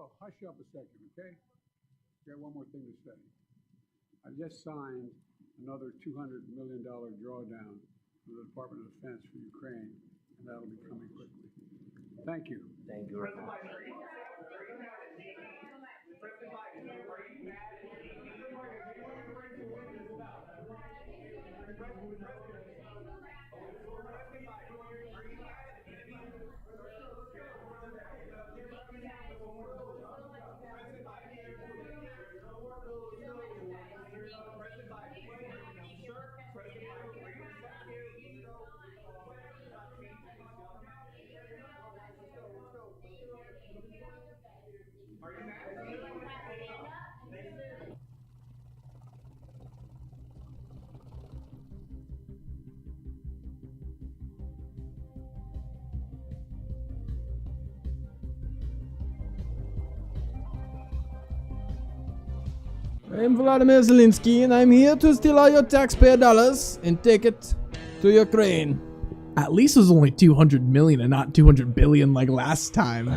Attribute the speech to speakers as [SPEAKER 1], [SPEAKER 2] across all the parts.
[SPEAKER 1] So hush up a second, okay? Got one more thing to say. I just signed another $200 million drawdown from the Department of Defense for Ukraine, and that'll be coming quickly. Thank you.
[SPEAKER 2] Thank you.
[SPEAKER 3] I'm Vladimir Zelensky, and I'm here to steal all your taxpayer dollars and take it to Ukraine.
[SPEAKER 4] At least it was only 200 million and not 200 billion like last time.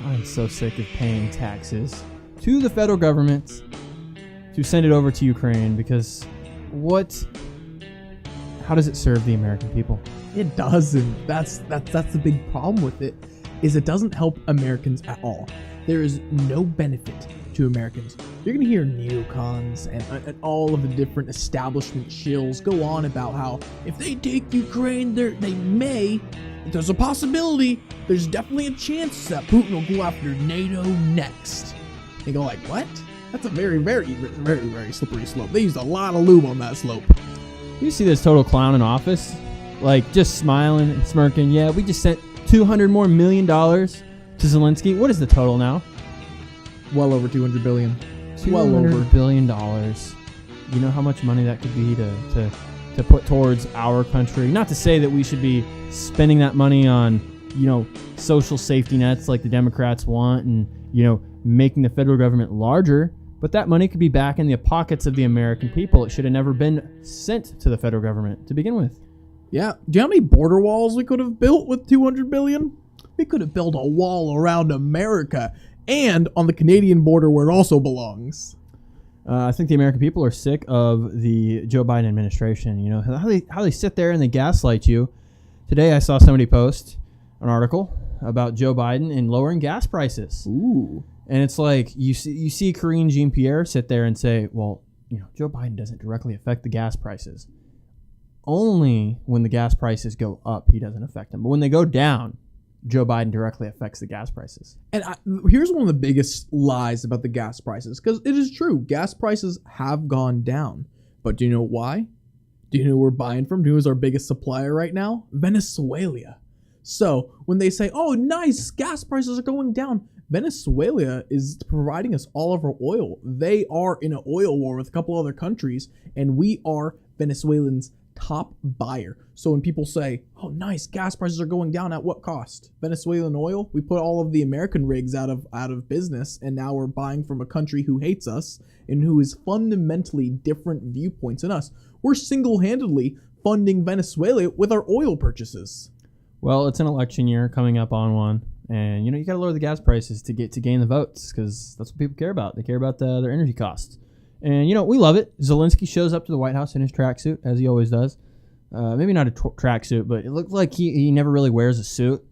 [SPEAKER 3] I'm so sick of paying taxes to the federal government to send it over to Ukraine because how does it serve the American people?
[SPEAKER 4] It doesn't. That's the big problem with it, is it doesn't help Americans at all. There is no benefit to Americans. You're gonna hear neocons and all of the different establishment shills go on about how if they take Ukraine, they may. There's a possibility. There's definitely a chance that Putin will go after NATO next. They go like, what? That's a very, very, very, very slippery slope. They used a lot of lube on that slope.
[SPEAKER 3] You see this total clown in office, like just smiling and smirking. Yeah, we just sent $200 million more to Zelensky. What is the total now?
[SPEAKER 4] Well over 200 billion.
[SPEAKER 3] $200 billion. You know how much money that could be to put towards our country? Not to say that we should be spending that money on, social safety nets like the Democrats want and, making the federal government larger, but that money could be back in the pockets of the American people. It should have never been sent to the federal government to begin with.
[SPEAKER 4] Yeah. Do you know how many border walls we could have built with 200 billion? We could have built a wall around America and on the Canadian border where it also belongs.
[SPEAKER 3] I think the American people are sick of the Joe Biden administration. How they sit there and they gaslight you. Today I saw somebody post an article about Joe Biden and lowering gas prices.
[SPEAKER 4] Ooh.
[SPEAKER 3] And it's like you see Karine Jean-Pierre sit there and say, well, Joe Biden doesn't directly affect the gas prices. Only when the gas prices go up, he doesn't affect them. But when they go down, Joe Biden directly affects the gas prices.
[SPEAKER 4] And here's one of the biggest lies about the gas prices, because it is true. Gas prices have gone down. But do you know why? Do you know who we're buying from? Do you know who's our biggest supplier right now? Venezuela. So when they say, oh, nice, gas prices are going down, Venezuela is providing us all of our oil. They are in an oil war with a couple other countries, and we are Venezuelans' top buyer. So when people say, oh, nice, gas prices are going down, at what cost? Venezuelan oil? We put all of the American rigs out of business, and now we're buying from a country who hates us and who is fundamentally different viewpoints than us. We're single-handedly funding Venezuela with our oil purchases.
[SPEAKER 3] Well, it's an election year coming up on one, and you got to lower the gas prices to gain the votes, because that's what people care about. They care about their energy costs. And, we love it. Zelensky shows up to the White House in his tracksuit, as he always does. Maybe not a tracksuit, but it looks like he never really wears a suit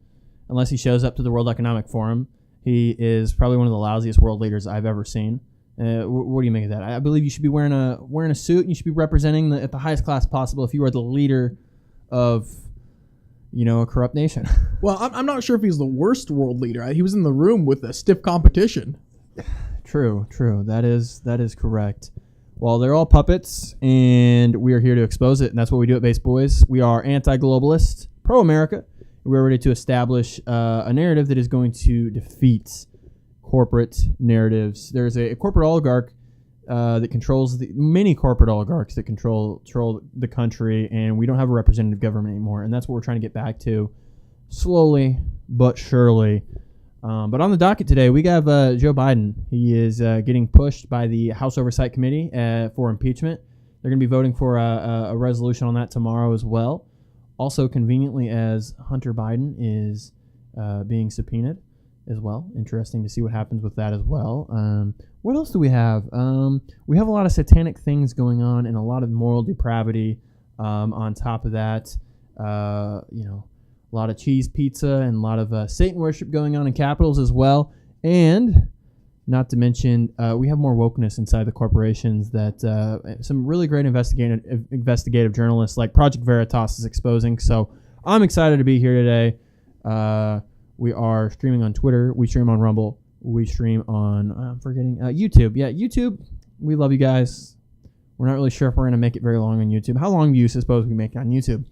[SPEAKER 3] unless he shows up to the World Economic Forum. He is probably one of the lousiest world leaders I've ever seen. What do you make of that? I believe you should be wearing a suit, and you should be representing at the highest class possible if you are the leader of, a corrupt nation.
[SPEAKER 4] Well, I'm not sure if he's the worst world leader. He was in the room with a stiff competition.
[SPEAKER 3] True. That is correct. Well, they're all puppets, and we are here to expose it, and that's what we do at Base Boys. We are anti-globalist, pro-America. We're ready to establish a narrative that is going to defeat corporate narratives. There's a corporate oligarch that controls many corporate oligarchs that control the country, and we don't have a representative government anymore, and that's what we're trying to get back to slowly but surely. But on the docket today, we have Joe Biden. He is getting pushed by the House Oversight Committee for impeachment. They're going to be voting for a resolution on that tomorrow as well. Also, conveniently, as Hunter Biden is being subpoenaed as well. Interesting to see what happens with that as well. What else do we have? We have a lot of satanic things going on and a lot of moral depravity. On top of that, a lot of cheese pizza and a lot of Satan worship going on in capitals as well. And not to mention, we have more wokeness inside the corporations that some really great investigative journalists like Project Veritas is exposing. So I'm excited to be here today. We are streaming on Twitter. We stream on Rumble. We stream on, YouTube. Yeah, YouTube. We love you guys. We're not really sure if we're going to make it very long on YouTube. How long do you suppose we make on YouTube?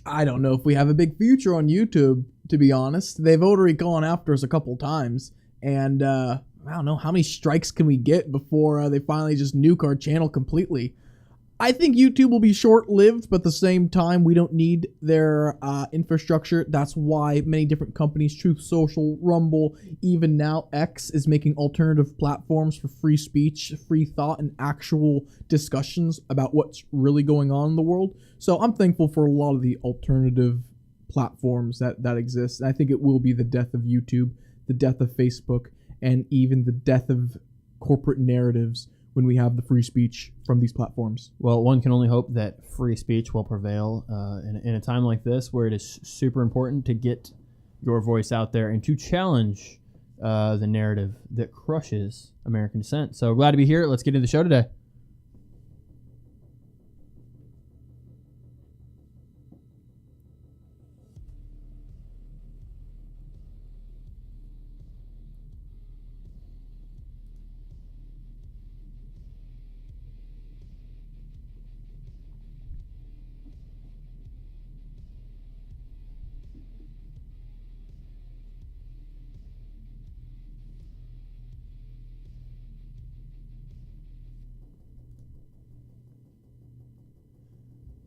[SPEAKER 4] I don't know if we have a big future on YouTube, to be honest. They've already gone after us a couple times. And I don't know, how many strikes can we get before they finally just nuke our channel completely? I think YouTube will be short-lived, but at the same time, we don't need their infrastructure. That's why many different companies, Truth Social, Rumble, even now X, is making alternative platforms for free speech, free thought, and actual discussions about what's really going on in the world. So I'm thankful for a lot of the alternative platforms that exist. And I think it will be the death of YouTube, the death of Facebook, and even the death of corporate narratives when we have the free speech from these platforms.
[SPEAKER 3] Well, one can only hope that free speech will prevail in a time like this where it is super important to get your voice out there and to challenge the narrative that crushes American dissent. So glad to be here. Let's get into the show today.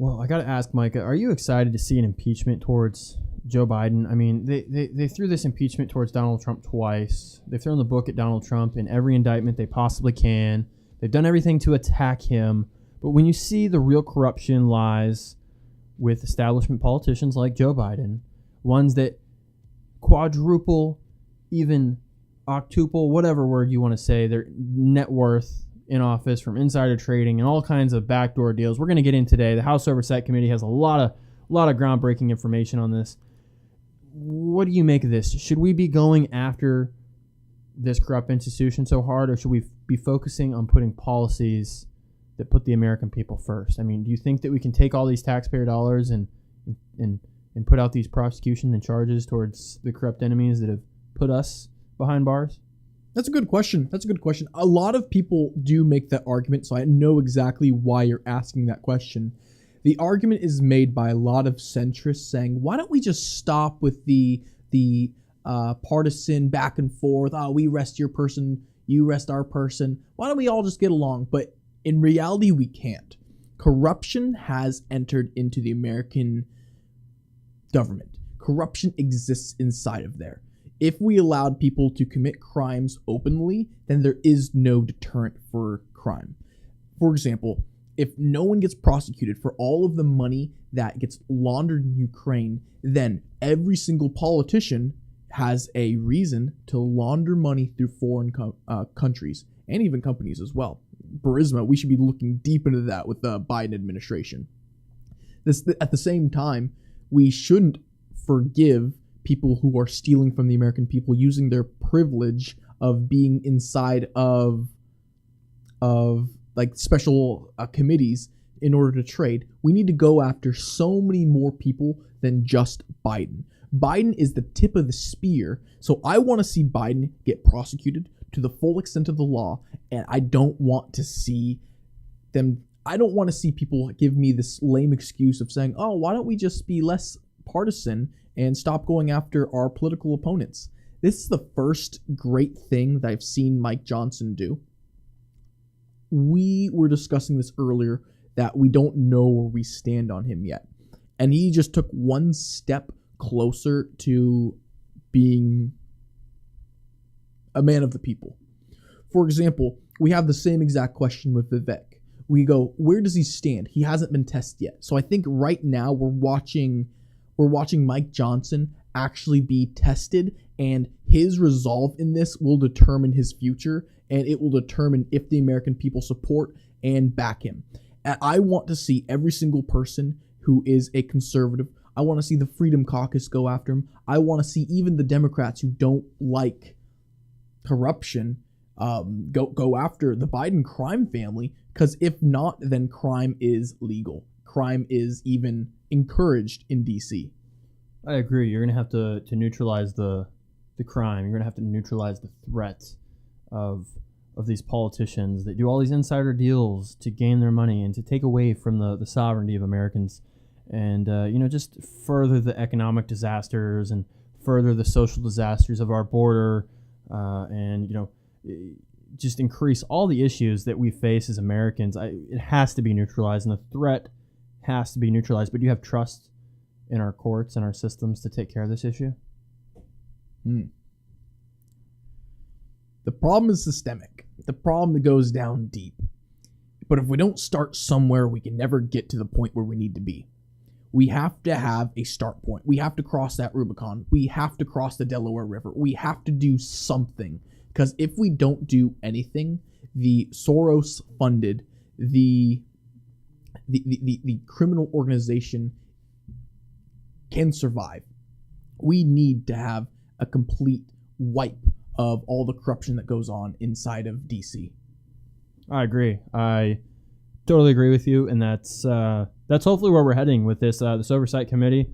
[SPEAKER 3] Well, I got to ask, Micah, are you excited to see an impeachment towards Joe Biden? I mean, they threw this impeachment towards Donald Trump twice. They've thrown the book at Donald Trump in every indictment they possibly can. They've done everything to attack him. But when you see the real corruption lies with establishment politicians like Joe Biden, ones that quadruple, even octuple, whatever word you want to say, their net worth in office from insider trading and all kinds of backdoor deals. We're going to get in today. The House Oversight Committee has a lot of groundbreaking information on this. What do you make of this? Should we be going after this corrupt institution so hard, or should we be focusing on putting policies that put the American people first? I mean, do you think that we can take all these taxpayer dollars and put out these prosecutions and charges towards the corrupt enemies that have put us behind bars?
[SPEAKER 4] That's a good question. A lot of people do make that argument, so I know exactly why you're asking that question. The argument is made by a lot of centrists saying, why don't we just stop with the partisan back and forth? Oh, we arrest your person, you arrest our person. Why don't we all just get along? But in reality, we can't. Corruption has entered into the American government. Corruption exists inside of there. If we allowed people to commit crimes openly, then there is no deterrent for crime. For example, if no one gets prosecuted for all of the money that gets laundered in Ukraine, then every single politician has a reason to launder money through foreign countries and even companies as well. Burisma, we should be looking deep into that with the Biden administration. At the same time, we shouldn't forgive people who are stealing from the American people, using their privilege of being inside of like special committees in order to trade. We need to go after so many more people than just Biden. Biden is the tip of the spear, so I want to see Biden get prosecuted to the full extent of the law, and I don't want to see people give me this lame excuse of saying, oh, why don't we just be less partisan and stop going after our political opponents. This is the first great thing that I've seen Mike Johnson do. We were discussing this earlier, that we don't know where we stand on him yet. And he just took one step closer to being a man of the people. For example, we have the same exact question with Vivek. We go, where does he stand? He hasn't been tested yet. So I think right now we're watching Mike Johnson actually be tested, and his resolve in this will determine his future, and it will determine if the American people support and back him. And I want to see every single person who is a conservative. I want to see the Freedom Caucus go after him. I want to see even the Democrats who don't like corruption go after the Biden crime family, because if not, then crime is legal. Crime is even encouraged in DC.
[SPEAKER 3] I agree. You're going to have to neutralize the crime. You're going to have to neutralize the threat of these politicians that do all these insider deals to gain their money and to take away from the sovereignty of Americans, and just further the economic disasters and further the social disasters of our border, and just increase all the issues that we face as Americans. It has to be neutralized, and the threat has to be neutralized. But do you have trust in our courts and our systems to take care of this issue?
[SPEAKER 4] The problem is systemic. The problem that goes down deep. But if we don't start somewhere, we can never get to the point where we need to be. We have to have a start point. We have to cross that Rubicon. We have to cross the Delaware River. We have to do something. Because if we don't do anything, the Soros-funded, the criminal organization can survive. We need to have a complete wipe of all the corruption that goes on inside of DC.
[SPEAKER 3] I agree. I totally agree with you, and that's hopefully where we're heading with this oversight committee.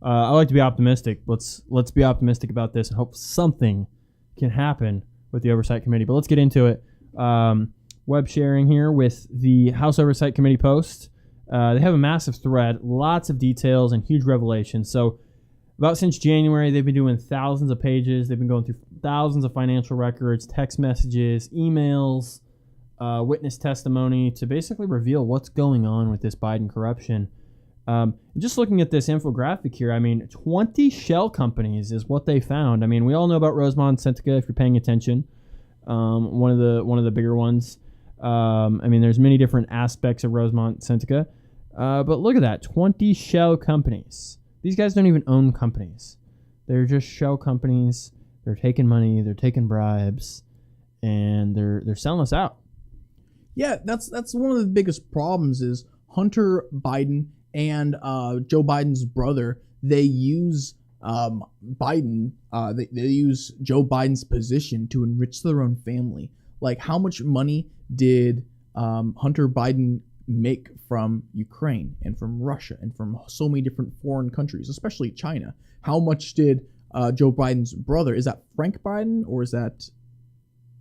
[SPEAKER 3] I like to be optimistic. Let's be optimistic about this and hope something can happen with the oversight committee. But let's get into it. Web sharing here with the House Oversight Committee post. They have a massive thread, lots of details and huge revelations. So about since January, they've been doing thousands of pages. They've been going through thousands of financial records, text messages, emails, witness testimony to basically reveal what's going on with this Biden corruption. Just looking at this infographic here, 20 shell companies is what they found. We all know about Rosemont Sentica if you're paying attention. One of the bigger ones. There's many different aspects of Rosemont Sentica. But look at that, 20 shell companies. These guys don't even own companies. They're just shell companies. They're taking money, they're taking bribes, and they're selling us out.
[SPEAKER 4] Yeah, that's one of the biggest problems is Hunter Biden and Joe Biden's brother. They use Biden. They use Joe Biden's position to enrich their own family. Like, how much money did Hunter Biden make from Ukraine and from Russia and from so many different foreign countries, especially China? How much did Joe Biden's brother, is that Frank Biden or is that,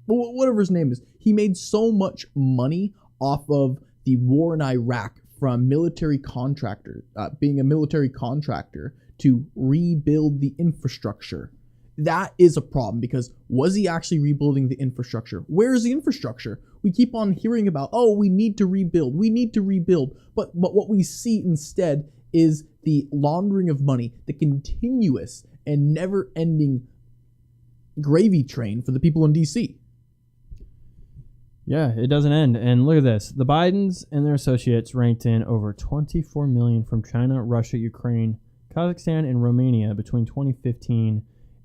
[SPEAKER 4] whatever his name is, he made so much money off of the war in Iraq from military contractor, being a military contractor to rebuild the infrastructure. That is a problem, because was he actually rebuilding the infrastructure? Where is the infrastructure? We keep on hearing about, we need to rebuild. But what we see instead is the laundering of money, the continuous and never-ending gravy train for the people in DC.
[SPEAKER 3] Yeah, it doesn't end. And look at this. The Bidens and their associates ranked in over $24 million from China, Russia, Ukraine, Kazakhstan, and Romania between 2015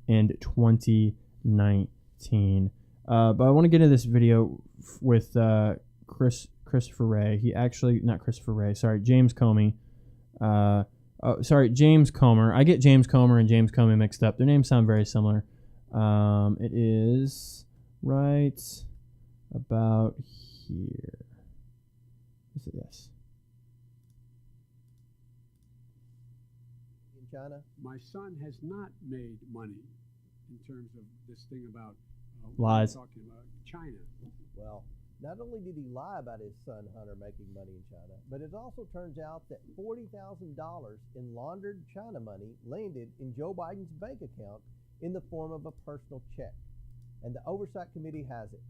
[SPEAKER 3] and 2019. But I want to get into this video with Christopher Wray. James Comey. James Comer. I get James Comer and James Comey mixed up. Their names sound very similar. It is right about here. Is it? Yes.
[SPEAKER 1] In China, my son has not made money in terms of this thing about
[SPEAKER 3] lies.
[SPEAKER 1] Talking about China.
[SPEAKER 2] Well, not only did he lie about his son Hunter making money in China, but it also turns out that $40,000 in laundered China money landed in Joe Biden's bank account in the form of a personal check. And the Oversight Committee has it.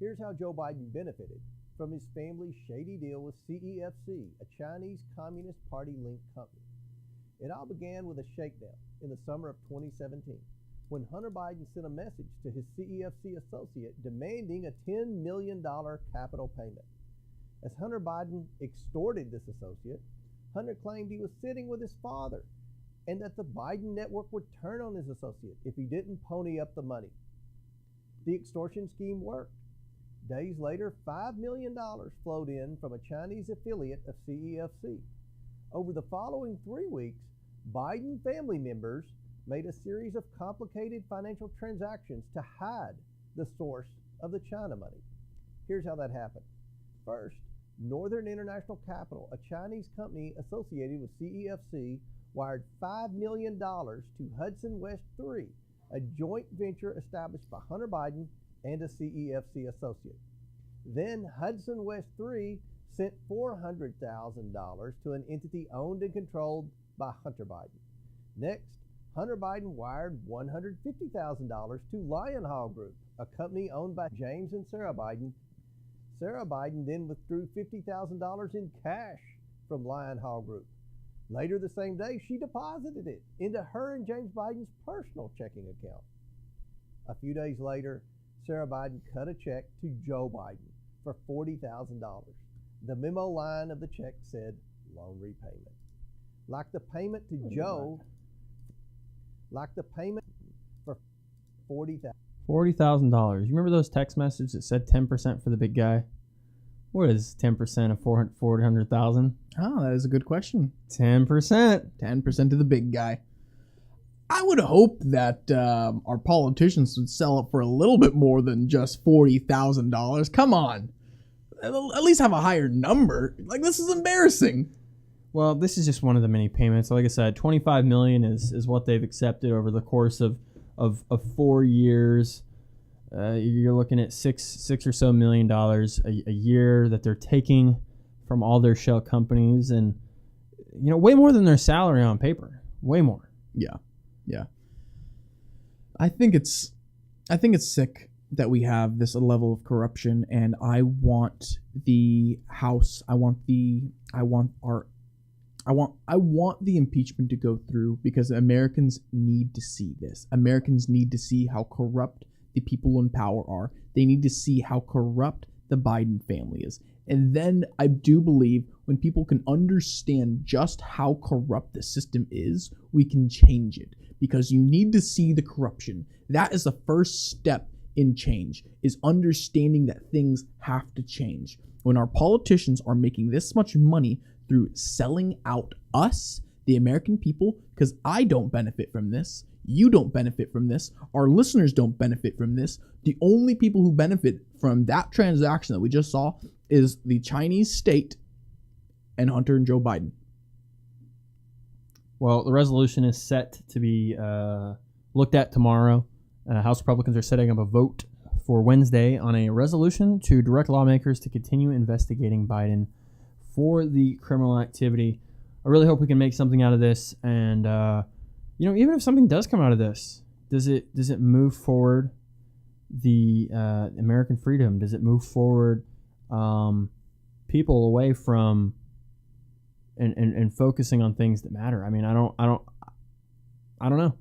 [SPEAKER 2] Here's how Joe Biden benefited from his family's shady deal with CEFC, a Chinese Communist Party-linked company. It all began with a shakedown in the summer of 2017, when Hunter Biden sent a message to his CEFC associate demanding a $10 million capital payment. As Hunter Biden extorted this associate, Hunter claimed he was sitting with his father and that the Biden network would turn on his associate if he didn't pony up the money. The extortion scheme worked. Days later, $5 million flowed in from a Chinese affiliate of CEFC. Over the following 3 weeks, Biden family members made a series of complicated financial transactions to hide the source of the China money. Here's how that happened. First, Northern International Capital, a Chinese company associated with CEFC, wired $5 million to Hudson West 3, a joint venture established by Hunter Biden and a CEFC associate. Then Hudson West 3 sent $400,000 to an entity owned and controlled by Hunter Biden. Next, Hunter Biden wired $150,000 to Lion Hall Group, a company owned by James and Sarah Biden. Sarah Biden then withdrew $50,000 in cash from Lion Hall Group. Later the same day, she deposited it into her and James Biden's personal checking account. A few days later, Sarah Biden cut a check to Joe Biden for $40,000. The memo line of the check said loan repayment. Like the payment to Joe, like the payment for $40,000.
[SPEAKER 3] $40,000. You remember those text messages that said 10% for the big guy? What is 10% of 400,000?
[SPEAKER 4] Oh, that is a good question.
[SPEAKER 3] 10%.
[SPEAKER 4] 10% to the big guy. I would hope that our politicians would sell it for a little bit more than just $40,000. Come on. At least have a higher number. Like, this is embarrassing.
[SPEAKER 3] Well, this is just one of the many payments. Like I said, $25 million is what they've accepted over the course of 4 years. You're looking at six or so $1 million a year that they're taking from all their shell companies, and way more than their salary on paper. Way more.
[SPEAKER 4] Yeah. I think it's sick that we have this level of corruption, and I want the House, I want the impeachment to go through, because Americans need to see this. Americans need to see how corrupt the people in power are. They need to see how corrupt the Biden family is. And then I do believe when people can understand just how corrupt the system is, we can change it. Because you need to see the corruption. That is the first step in change, is understanding that things have to change. When our politicians are making this much money through selling out us, the American people, because I don't benefit from this, you don't benefit from this, our listeners don't benefit from this. The only people who benefit from that transaction that we just saw is the Chinese state and Hunter and Joe Biden.
[SPEAKER 3] Well, the resolution is set to be looked at tomorrow. House Republicans are setting up a vote for Wednesday on a resolution to direct lawmakers to continue investigating Biden for the criminal activity. I really hope we can make something out of this. And, even if something does come out of this, does it move forward the American freedom? Does it move forward people away from and focusing on things that matter? I mean, I don't know.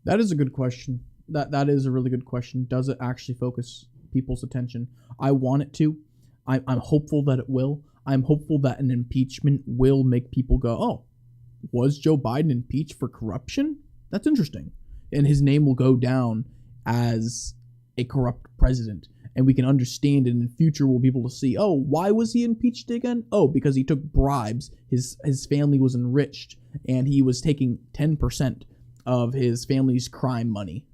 [SPEAKER 4] That is a good question. That is a really good question. Does it actually focus people's attention? I want it to. I'm hopeful that it will. I'm hopeful that an impeachment will make people go, oh, was Joe Biden impeached for corruption? That's interesting. And his name will go down as a corrupt president. And we can understand it in the future. We'll be able to see, oh, why was he impeached again? Oh, because he took bribes. His family was enriched, and he was taking 10% of his family's crime money.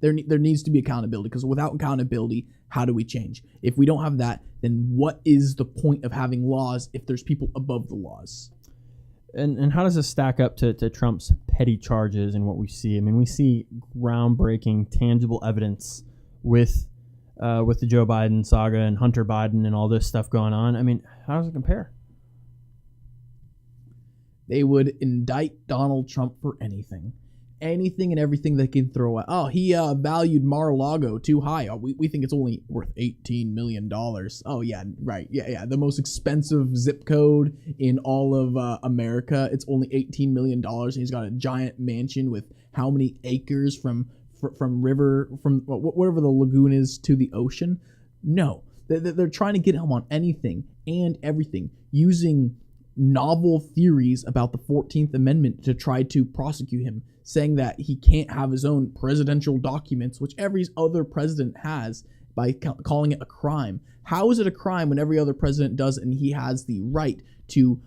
[SPEAKER 4] There needs to be accountability, because without accountability, how do we change? If we don't have that, then what is the point of having laws if there's people above the laws?
[SPEAKER 3] And how does this stack up to Trump's petty charges and what we see? I mean, we see groundbreaking, tangible evidence with the Joe Biden saga and Hunter Biden and all this stuff going on. I mean, how does it compare?
[SPEAKER 4] They would indict Donald Trump for anything and everything they can throw out. Oh, he valued Mar-a-Lago too high. Oh, we think it's only worth $18 million. Oh, yeah, right. Yeah. The most expensive zip code in all of America. It's only $18 million. And he's got a giant mansion with how many acres from whatever the lagoon is to the ocean. No, they're trying to get him on anything and everything using novel theories about the 14th Amendment to try to prosecute him, saying that he can't have his own presidential documents, which every other president has, by calling it a crime. How is it a crime when every other president does it and he has the right to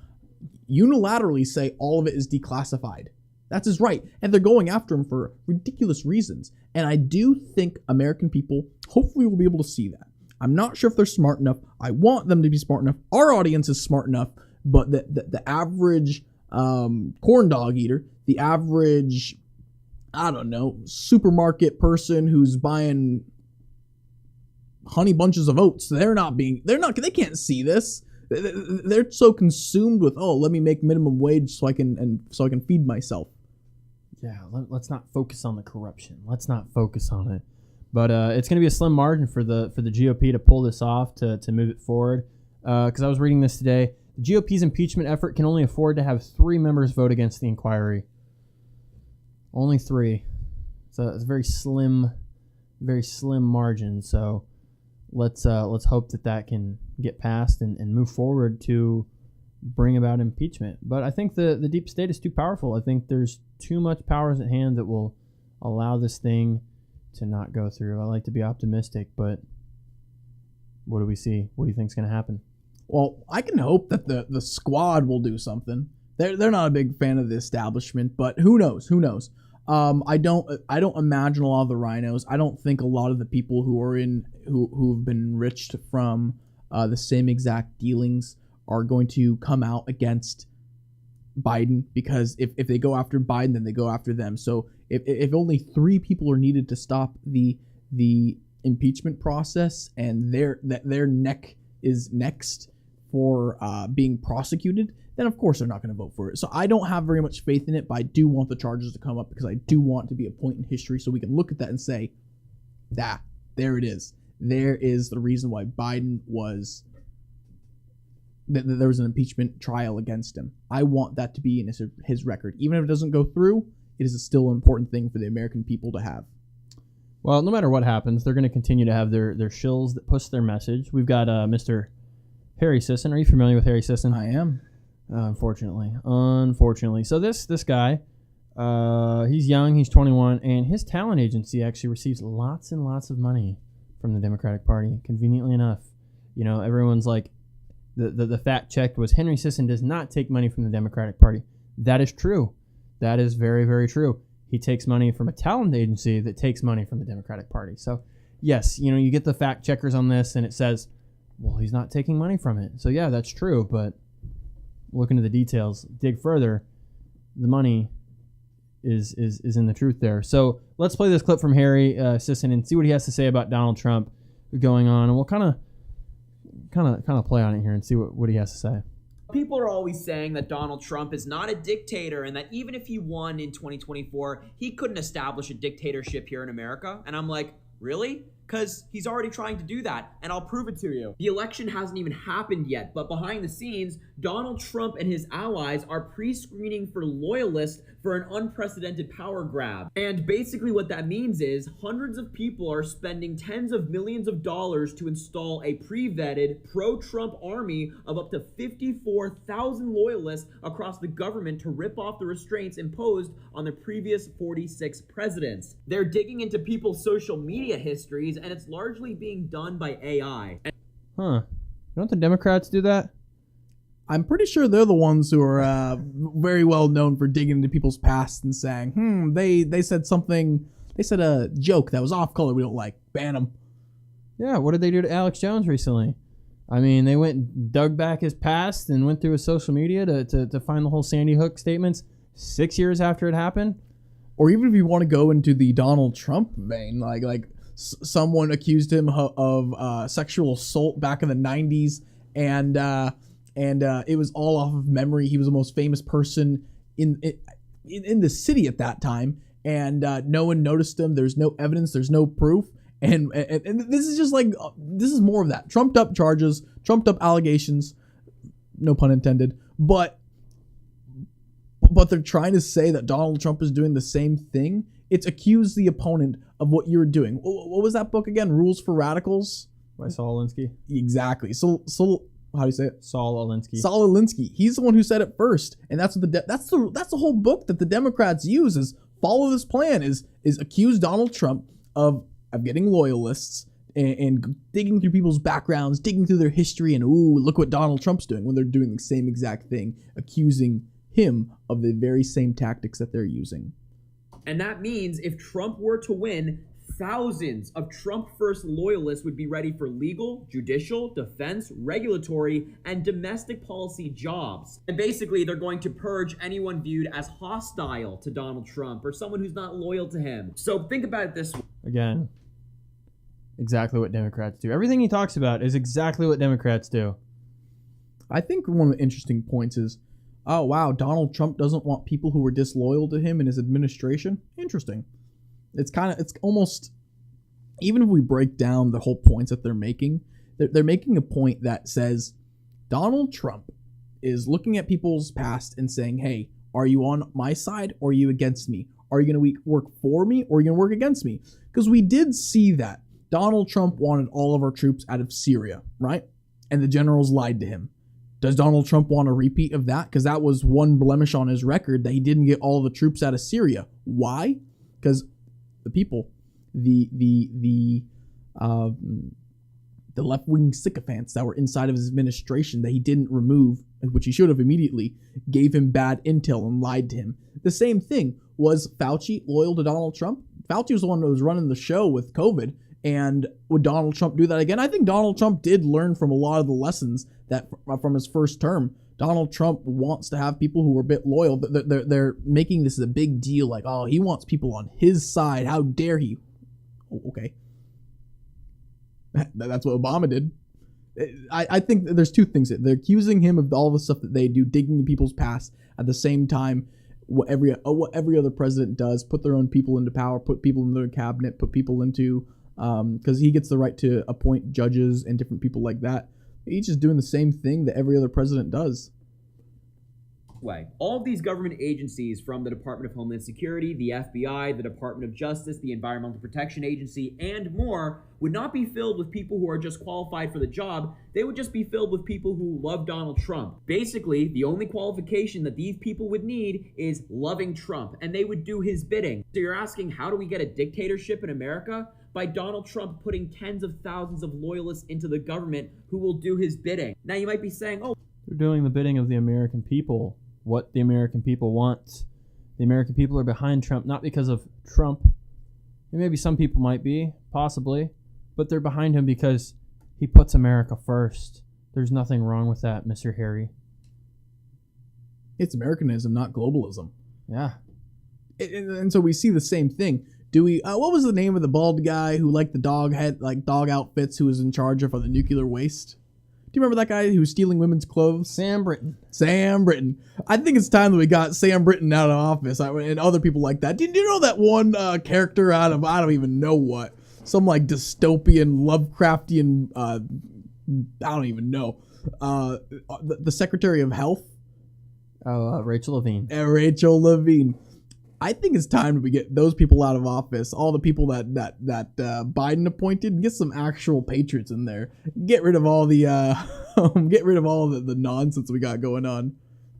[SPEAKER 4] unilaterally say all of it is declassified? That's his right. And they're going after him for ridiculous reasons. And I do think American people hopefully will be able to see that. I'm not sure if they're smart enough. I want them to be smart enough. Our audience is smart enough, but the average corn dog eater, the average, I don't know, supermarket person who's buying honey bunches of oats, they can't see this. They're so consumed with, oh, let me make minimum wage so I can feed myself.
[SPEAKER 3] Yeah, let's not focus on the corruption. Let's not focus on it. But it's going to be a slim margin for the GOP to pull this off, to move it forward. Because I was reading this today. The GOP's impeachment effort can only afford to have 3 members vote against the inquiry. Only 3. So it's a very slim margin. So let's hope that can get passed and move forward to bring about impeachment. But I think the deep state is too powerful. I think there's too much powers at hand that will allow this thing to not go through. I like to be optimistic, but what do we see? What do you think is going to happen?
[SPEAKER 4] Well, I can hope that the squad will do something. They're not a big fan of the establishment, but who knows? I don't imagine a lot of the rhinos. I don't think a lot of the people who've been enriched from the same exact dealings are going to come out against Biden, because if they go after Biden, then they go after them. So if only 3 people are needed to stop the impeachment process, and their neck is next for being prosecuted, then of course they're not going to vote for it. So I don't have very much faith in it, but I do want the charges to come up, because I do want to be a point in history so we can look at that and say, there it is. There is the reason why Biden was, there was an impeachment trial against him. I want that to be in his record. Even if it doesn't go through, it is still an important thing for the American people to have.
[SPEAKER 3] Well, no matter what happens, they're going to continue to have their shills that push their message. We've got Mr. Harry Sisson. Are you familiar with Harry Sisson?
[SPEAKER 4] I am.
[SPEAKER 3] Unfortunately. So this guy, he's young, he's 21, and his talent agency actually receives lots and lots of money from the Democratic Party, conveniently enough. You know, everyone's like, the fact check was Henry Sisson does not take money from the Democratic Party. That is true. That is very, very true. He takes money from a talent agency that takes money from the Democratic Party. So, yes, you know, you get the fact checkers on this, and it says, well, he's not taking money from it. So, yeah, that's true, but look into the details, dig further, the money is in the truth there. So let's play this clip from Harry Sisson and see what he has to say about Donald Trump going on, and we'll kind of play on it here and see what he has to say.
[SPEAKER 5] People are always saying that Donald Trump is not a dictator, and that even if he won in 2024, he couldn't establish a dictatorship here in America. And I'm like, really? Because he's already trying to do that, and I'll prove it to you. The election hasn't even happened yet, but behind the scenes, Donald Trump and his allies are pre-screening for loyalists for an unprecedented power grab. And basically what that means is hundreds of people are spending tens of millions of dollars to install a pre-vetted pro-Trump army of up to 54,000 loyalists across the government to rip off the restraints imposed on the previous 46 presidents. They're digging into people's social media histories, and it's largely being done by AI.
[SPEAKER 3] Don't the Democrats do that?
[SPEAKER 4] I'm pretty sure they're the ones who are very well known for digging into people's past and saying, they said something, they said a joke that was off color we don't like, ban them.
[SPEAKER 3] Yeah, what did they do to Alex Jones recently? I mean, they went and dug back his past and went through his social media to find the whole Sandy Hook statements 6 years after it happened.
[SPEAKER 4] Or even if you want to go into the Donald Trump vein, like someone accused him of sexual assault back in the 90s, and it was all off of memory. He was the most famous person in the city at that time, and no one noticed him. There's no evidence. There's no proof. And this is just like, this is more of that. Trumped up charges, trumped up allegations, no pun intended, but they're trying to say that Donald Trump is doing the same thing. It's accuse the opponent of what you're doing. What was that book again? Rules for Radicals?
[SPEAKER 3] By Saul Alinsky.
[SPEAKER 4] Exactly. So how do you say it?
[SPEAKER 3] Saul Alinsky.
[SPEAKER 4] Saul Alinsky. He's the one who said it first, and that's what that's the whole book that the Democrats use is follow this plan is accuse Donald Trump of getting loyalists and digging through people's backgrounds, digging through their history, and ooh, look what Donald Trump's doing when they're doing the same exact thing, accusing him of the very same tactics that they're using.
[SPEAKER 5] And that means if Trump were to win, thousands of Trump first loyalists would be ready for legal, judicial, defense, regulatory, and domestic policy jobs. And basically, they're going to purge anyone viewed as hostile to Donald Trump or someone who's not loyal to him. So think about it this way.
[SPEAKER 3] Again, exactly what Democrats do. Everything he talks about is exactly what Democrats do.
[SPEAKER 4] I think one of the interesting points is, oh wow, Donald Trump doesn't want people who were disloyal to him in his administration. Interesting. It's almost, even if we break down the whole points that they're making a point that says Donald Trump is looking at people's past and saying, hey, are you on my side or are you against me? Are you going to work for me or are you going to work against me? Because we did see that Donald Trump wanted all of our troops out of Syria, right? And the generals lied to him. Does Donald Trump want a repeat of that? Because that was one blemish on his record that he didn't get all the troops out of Syria. Why? Because the people, the left-wing sycophants that were inside of his administration that he didn't remove, which he should have immediately, gave him bad intel and lied to him. The same thing. Was Fauci loyal to Donald Trump? Fauci was the one that was running the show with COVID. And would Donald Trump do that again? I think Donald Trump did learn from a lot of the lessons that from his first term. Donald Trump wants to have people who are a bit loyal. They're making this a big deal, like, oh, he wants people on his side. How dare he? Oh, okay. That's what Obama did. I think there's two things. They're accusing him of all the stuff that they do, digging into people's past. At the same time, what every other president does, put their own people into power, put people in their cabinet, put people into... because he gets the right to appoint judges and different people like that. He's just doing the same thing that every other president does.
[SPEAKER 5] All of these government agencies, from the Department of Homeland Security, the FBI, the Department of Justice, the Environmental Protection Agency, and more, would not be filled with people who are just qualified for the job. They would just be filled with people who love Donald Trump. Basically, the only qualification that these people would need is loving Trump, and they would do his bidding. So you're asking, how do we get a dictatorship in America? By Donald Trump putting tens of thousands of loyalists into the government who will do his bidding. Now you might be saying, oh,
[SPEAKER 3] they're doing the bidding of the American people. What the American people want. The American people are behind Trump, not because of Trump. Maybe some people might be, possibly, but they're behind him because he puts America first. There's nothing wrong with that, Mr. Harry.
[SPEAKER 4] It's Americanism, not globalism.
[SPEAKER 3] Yeah.
[SPEAKER 4] And so we see the same thing. Do we? What was the name of the bald guy who liked the dog outfits, who was in charge of the nuclear waste? Do you remember that guy who was stealing women's clothes?
[SPEAKER 3] Sam Brinton.
[SPEAKER 4] Sam Brinton. I think it's time that we got Sam Brinton out of office and other people like that. Did you know that one character out of, I don't even know what, some like dystopian, Lovecraftian, I don't even know, the Secretary of Health?
[SPEAKER 3] Oh, Rachel Levine.
[SPEAKER 4] Rachel Levine. I think it's time that we get those people out of office, all the people that Biden appointed, and get some actual patriots in there. Get rid of all the the nonsense we got going on.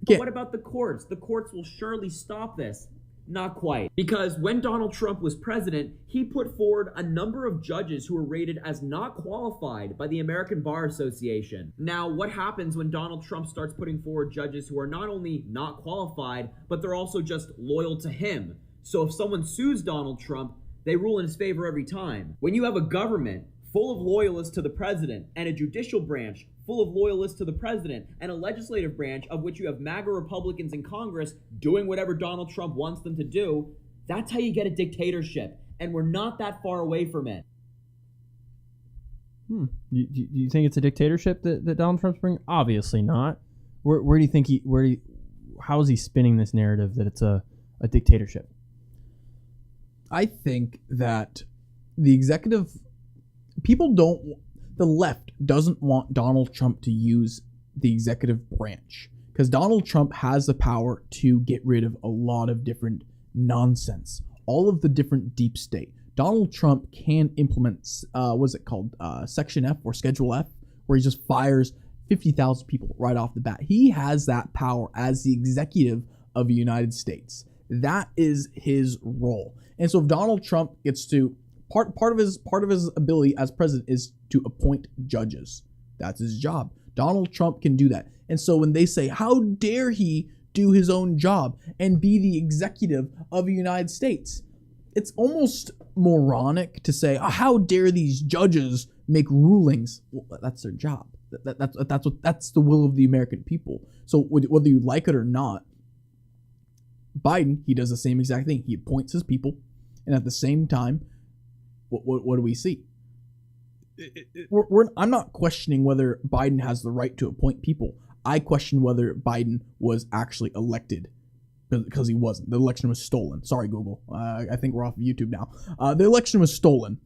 [SPEAKER 5] But what about the courts? The courts will surely stop this. Not quite. Because when Donald Trump was president, he put forward a number of judges who were rated as not qualified by the American Bar Association. Now, what happens when Donald Trump starts putting forward judges who are not only not qualified, but they're also just loyal to him? So if someone sues Donald Trump, they rule in his favor every time. When you have a government full of loyalists to the president and a judicial branch full of loyalists to the president and a legislative branch of which you have MAGA Republicans in Congress doing whatever Donald Trump wants them to do, that's how you get a dictatorship. And we're not that far away from it.
[SPEAKER 3] You think it's a dictatorship that Donald Trump's bringing? Obviously not. Where do you think how is he spinning this narrative that it's a dictatorship?
[SPEAKER 4] I think that the left doesn't want Donald Trump to use the executive branch because Donald Trump has the power to get rid of a lot of different nonsense, all of the different deep state. Donald Trump can implement, what's it called, Section F or Schedule F, where he just fires 50,000 people right off the bat. He has that power as the executive of the United States. That is his role. And so if Donald Trump gets to part of his ability as president is to appoint judges. That's his job. Donald Trump can do that. And so when they say, how dare he do his own job and be the executive of the United States, it's almost moronic to say, how dare these judges make rulings? Well, that's their job. That's the will of the American people. So whether you like it or not, Biden, he does the same exact thing. He appoints his people, and at the same time, what do we see? I'm not questioning whether Biden has the right to appoint people. I question whether Biden was actually elected, because he wasn't. The election was stolen. Sorry, Google. I think we're off of YouTube now. The election was stolen.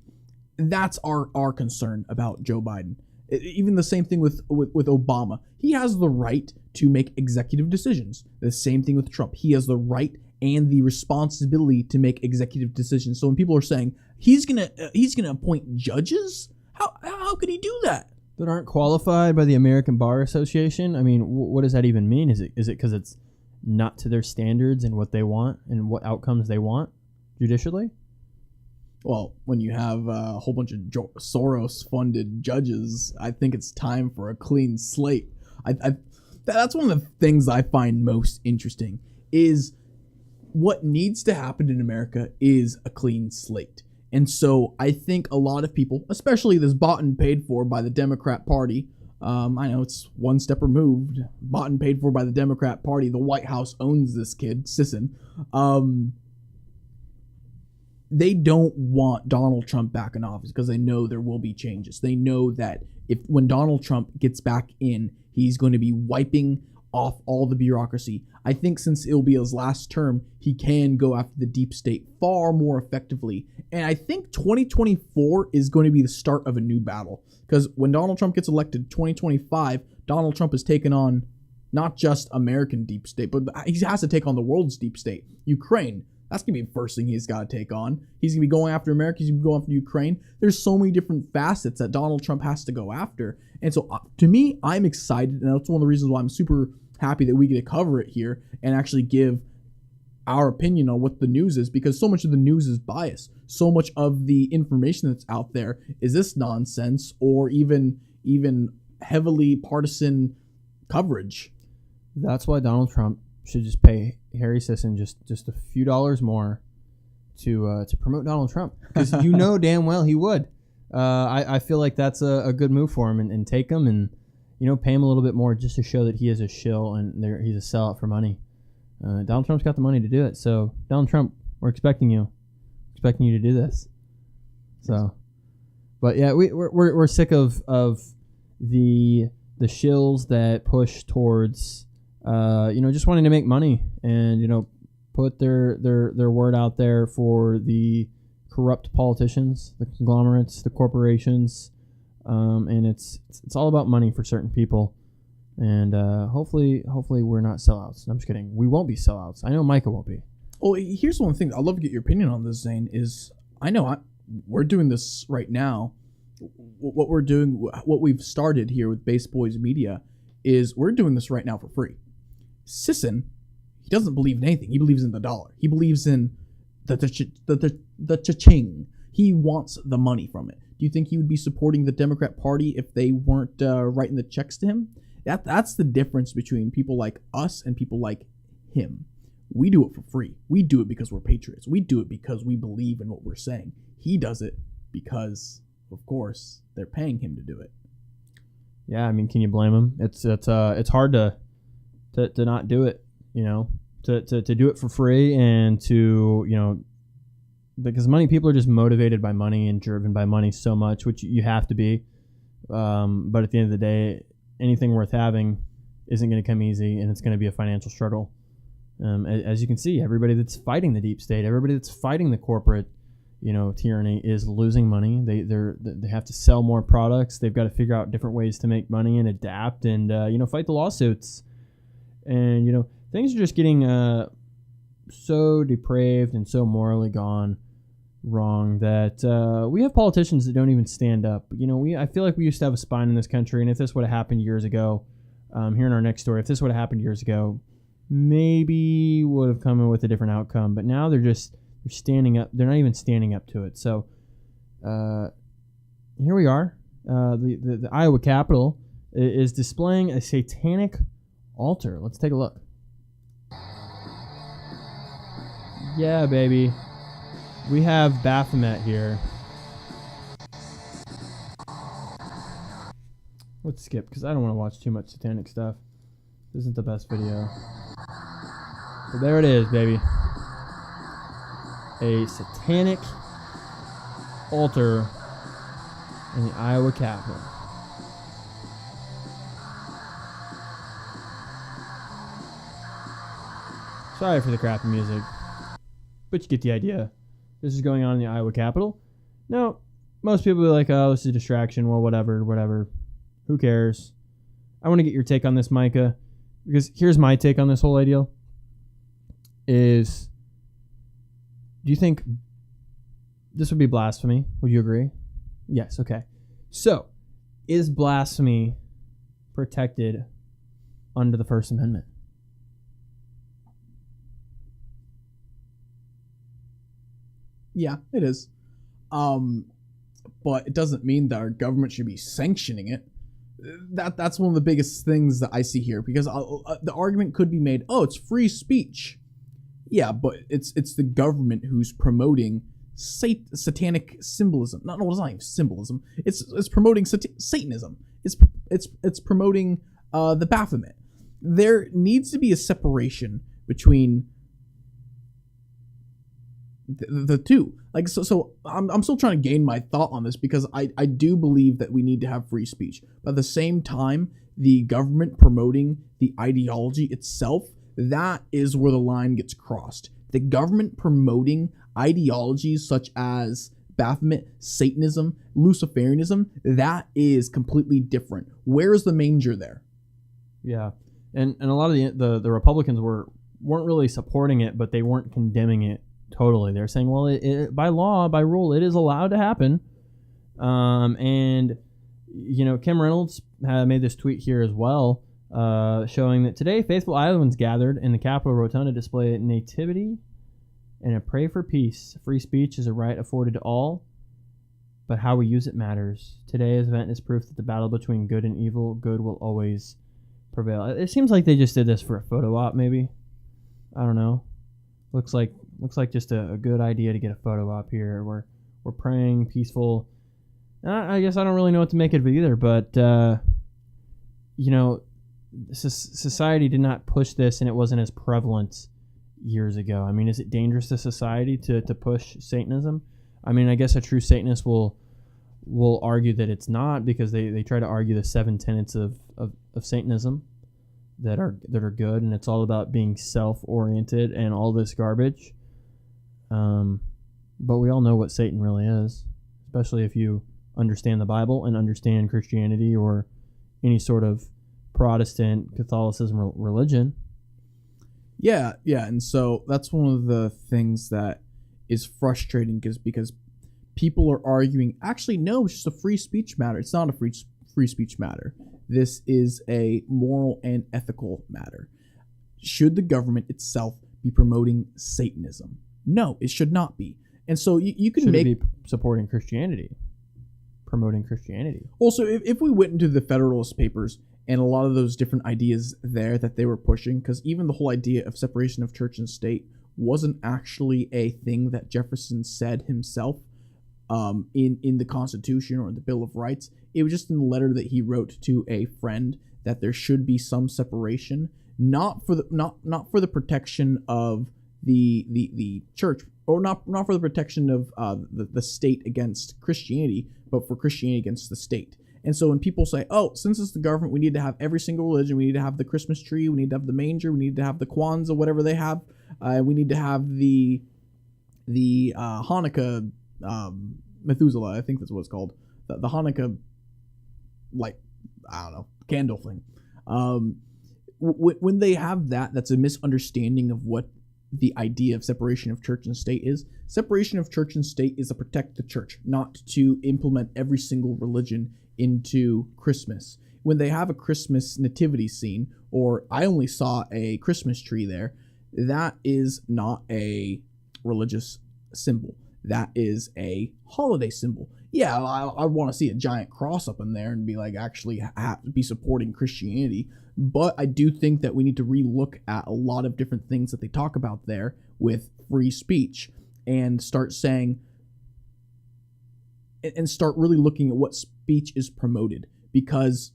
[SPEAKER 4] That's our concern about Joe Biden. Even the same thing with Obama. He has the right to make executive decisions. The same thing with Trump. He has the right and the responsibility to make executive decisions. So when people are saying he's gonna appoint judges, how could he do that?
[SPEAKER 3] That aren't qualified by the American Bar Association? I mean, what does that even mean? Is it because it's not to their standards and what they want and what outcomes they want judicially?
[SPEAKER 4] Well, when you have a whole bunch of Soros-funded judges, I think it's time for a clean slate. That's one of the things I find most interesting is what needs to happen in America is a clean slate. And so I think a lot of people, especially this bought and paid for by the Democrat Party, I know it's one step removed, bought and paid for by the Democrat Party. The White House owns this kid, Sisson. They don't want Donald Trump back in office because they know there will be changes. They know that when Donald Trump gets back in, he's going to be wiping off all the bureaucracy. I think since it'll be his last term, he can go after the deep state far more effectively. And I think 2024 is going to be the start of a new battle. Because when Donald Trump gets elected, 2025, Donald Trump is taking on not just American deep state, but he has to take on the world's deep state. Ukraine. That's going to be the first thing he's got to take on. He's going to be going after America. He's going to be going after Ukraine. There's so many different facets that Donald Trump has to go after. And so to me, I'm excited. And that's one of the reasons why I'm super happy that we get to cover it here and actually give our opinion on what the news is, because so much of the news is biased. So much of the information that's out there is this nonsense or even heavily partisan coverage.
[SPEAKER 3] That's why Donald Trump should just pay Harry Sisson just a few dollars more to promote Donald Trump, because you know damn well he would. I feel like that's a good move for him, and take him and pay him a little bit more just to show that he is a shill and he's a sellout for money. Donald Trump's got the money to do it, so Donald Trump, we're expecting you to do this. So, but yeah, we're sick of the shills that push towards just wanting to make money and put their word out there for the corrupt politicians, the conglomerates, the corporations, and it's all about money for certain people. And hopefully we're not sellouts. I'm just kidding. We won't be sellouts. I know Micah won't be.
[SPEAKER 4] Well, here's one thing I'd love to get your opinion on this, Zane. Is we're doing this right now. What we're doing, what we've started here with Base Boys Media, is we're doing this right now for free. Sisson, he doesn't believe in anything. He believes in the dollar. He believes in the cha-ching. He wants the money from it. Do you think he would be supporting the Democrat Party if they weren't writing the checks to him? That's the difference between people like us and people like him. We do it for free. We do it because we're patriots. We do it because we believe in what we're saying. He does it because, of course, they're paying him to do it.
[SPEAKER 3] Yeah, I mean, can you blame him? It's hard to not do it, to do it for free, and to, because people are just motivated by money and driven by money so much, which you have to be. But at the end of the day, anything worth having isn't going to come easy, and it's going to be a financial struggle. As you can see, everybody that's fighting the deep state, everybody that's fighting the corporate, tyranny is losing money. They have to sell more products. They've got to figure out different ways to make money and adapt and fight the lawsuits. And things are just getting so depraved and so morally gone wrong that we have politicians that don't even stand up. You know, I feel like we used to have a spine in this country, and if this would have happened years ago, here in our next story, if this would have happened years ago, maybe would have come in with a different outcome. But now they're standing up. They're not even standing up to it. So here we are. The Iowa Capitol is displaying a satanic altar. Let's take a look. Yeah, baby. We have Baphomet here. Let's skip, because I don't want to watch too much satanic stuff. This isn't the best video. So there it is, baby. A satanic altar in the Iowa Capitol. Sorry for the crappy music, but you get the idea. This is going on in the Iowa Capitol. Now, most people will be like, oh, this is a distraction. Well, whatever. Who cares? I want to get your take on this, Micah, because here's my take on this whole idea. Do you think this would be blasphemy? Would you agree? Yes, okay. So, is blasphemy protected under the First Amendment?
[SPEAKER 4] Yeah, it is. But it doesn't mean that our government should be sanctioning it. That's one of the biggest things that I see here, because the argument could be made, oh, it's free speech. Yeah, but it's the government who's promoting satanic symbolism. No, it's not even symbolism. It's promoting Satanism. It's promoting the Baphomet. There needs to be a separation between the two. Like, so I'm still trying to gain my thought on this, because I do believe that we need to have free speech, but at the same time, the government promoting the ideology itself, that is where the line gets crossed. The government promoting ideologies such as Baphomet, Satanism, Luciferianism, that is completely different. Where is the manger there?
[SPEAKER 3] Yeah, and a lot of the Republicans weren't really supporting it, but they weren't condemning it totally. They're saying, well, it by law, by rule, it is allowed to happen. And you know, Kim Reynolds made this tweet here as well, showing that today faithful Iowans gathered in the Capitol Rotunda to display a nativity and a pray for peace. Free speech is a right afforded to all, but how we use it matters. Today's event is proof that the battle between good and evil, good will always prevail. It seems like they just did this for a photo op, maybe. I don't know. Looks like just a good idea to get a photo op here. We're praying, peaceful. I guess I don't really know what to make of it either, but you know, society did not push this, and it wasn't as prevalent years ago. I mean, is it dangerous to society to push Satanism? I mean, I guess a true Satanist will argue that it's not, because they try to argue the 7 tenets of Satanism that are good, and it's all about being self-oriented and all this garbage. But we all know what Satan really is, especially if you understand the Bible and understand Christianity or any sort of Protestant Catholicism religion.
[SPEAKER 4] Yeah, and so that's one of the things that is frustrating, because people are arguing, actually, no, it's just a free speech matter. It's not a free speech matter. This is a moral and ethical matter. Should the government itself be promoting Satanism? No, it should not be. And so you can
[SPEAKER 3] should
[SPEAKER 4] make
[SPEAKER 3] it be supporting Christianity, promoting Christianity.
[SPEAKER 4] Also, if we went into the Federalist Papers and a lot of those different ideas there that they were pushing, because even the whole idea of separation of church and state wasn't actually a thing that Jefferson said himself in the Constitution or the Bill of Rights. It was just in the letter that he wrote to a friend that there should be some separation, not for the protection of the church, or not for the protection of the state against Christianity, but for Christianity against the state. And so when people say, oh, since it's the government, we need to have every single religion, we need to have the Christmas tree, we need to have the manger, we need to have the Kwanzaa, whatever they have, we need to have the Hanukkah, Methuselah, I think that's what it's called, the Hanukkah, like, I don't know, candle thing. When they have that, that's a misunderstanding of what the idea of separation of church and state is. Separation of church and state is to protect the church, not to implement every single religion into Christmas. When they have a Christmas nativity scene, or I only saw a Christmas tree there, that is not a religious symbol. That is a holiday symbol. Yeah, I want to see a giant cross up in there and be like, actually be supporting Christianity. But I do think that we need to relook at a lot of different things that they talk about there with free speech and start saying, and start really looking at what speech is promoted. Because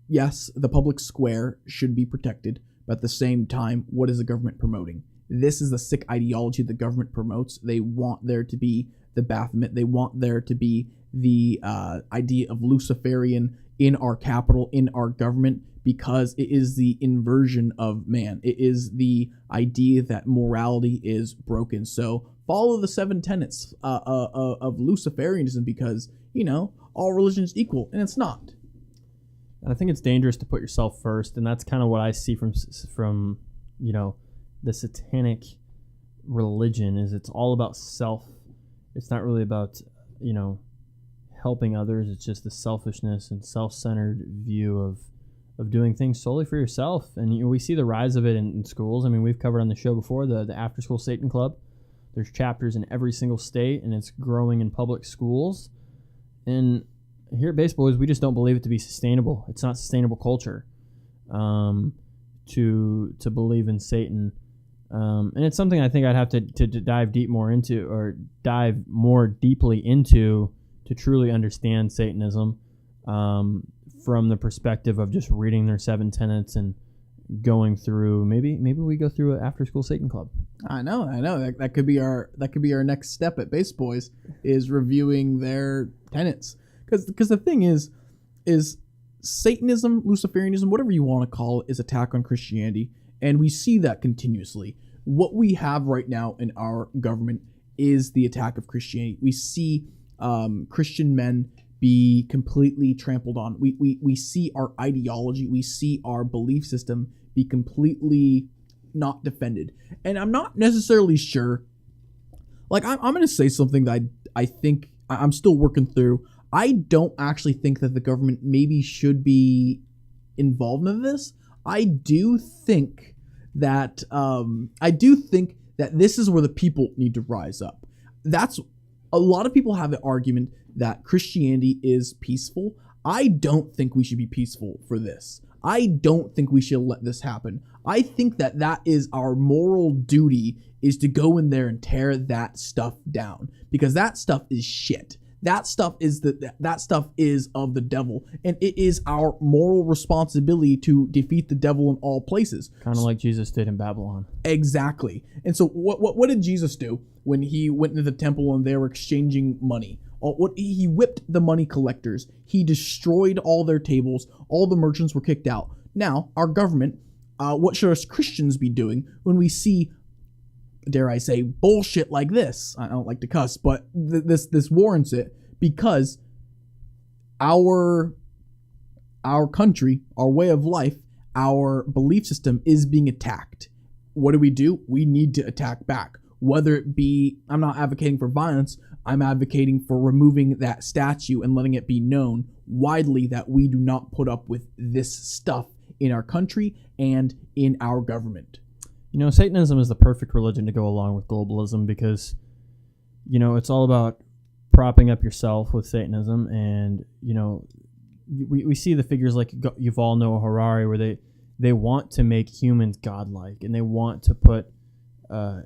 [SPEAKER 4] yes, the public square should be protected, but at the same time, what is the government promoting? This is the sick ideology the government promotes. They want there to be the Baphomet. They want there to be the idea of Luciferian in our capital, in our government, because it is the inversion of man. It is the idea that morality is broken. So follow the 7 tenets of Luciferianism, because, you know, all religions equal, and it's not.
[SPEAKER 3] And I think it's dangerous to put yourself first, and that's kind of what I see from you know, the satanic religion. Is it's all about self. It's not really about, you know, helping others. It's just the selfishness and self-centered view of doing things solely for yourself. And you know, we see the rise of it in schools. I mean, we've covered on the show before the After School Satan Club. There's chapters in every single state, and it's growing in public schools. And here at Base Boys, we just don't believe it to be sustainable. It's not sustainable culture to believe in Satan. And it's something I think I'd have to dive more deeply into to truly understand Satanism from the perspective of just reading their 7 tenets and going through. Maybe we go through an After School Satan Club.
[SPEAKER 4] I know. That could be our next step at Base Boys, is reviewing their tenets. Because the thing is Satanism, Luciferianism, whatever you want to call it, is attack on Christianity, and we see that continuously. What we have right now in our government is the attack of Christianity. We see Christian men be completely trampled on. We see our ideology, we see our belief system be completely not defended. And I'm not necessarily sure. Like, I'm going to say something that I think I'm still working through. I don't actually think that the government maybe should be involved in this. I do think that this is where the people need to rise up. That's a lot of people have the argument that Christianity is peaceful. I don't think we should be peaceful for this. I don't think we should let this happen. I think that is our moral duty, is to go in there and tear that stuff down, because that stuff is shit. That stuff is of the devil, and it is our moral responsibility to defeat the devil in all places.
[SPEAKER 3] Kind of like Jesus did in Babylon.
[SPEAKER 4] Exactly. And so what did Jesus do when he went into the temple and they were exchanging money? He whipped the money collectors. He destroyed all their tables. All the merchants were kicked out. Now, our government, what should us Christians be doing when we see, dare I say, bullshit like this? I don't like to cuss, but this warrants it, because our country, our way of life, our belief system is being attacked. What do? We need to attack back. Whether it be, I'm not advocating for violence, I'm advocating for removing that statue and letting it be known widely that we do not put up with this stuff in our country and in our government.
[SPEAKER 3] You know, Satanism is the perfect religion to go along with globalism, because, you know, it's all about propping up yourself with Satanism. And, you know, we see the figures like Yuval Noah Harari, where they want to make humans godlike, and they want to put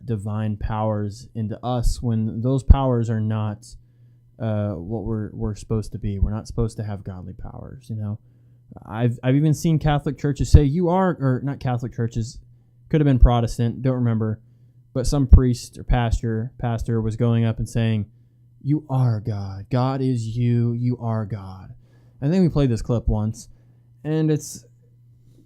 [SPEAKER 3] divine powers into us, when those powers are not what we're supposed to be. We're not supposed to have godly powers, you know. I've even seen Catholic churches say or not Catholic churches, could have been Protestant, don't remember, but some priest or pastor was going up and saying, "You are God. God is you. You are God." I think we played this clip once, and it's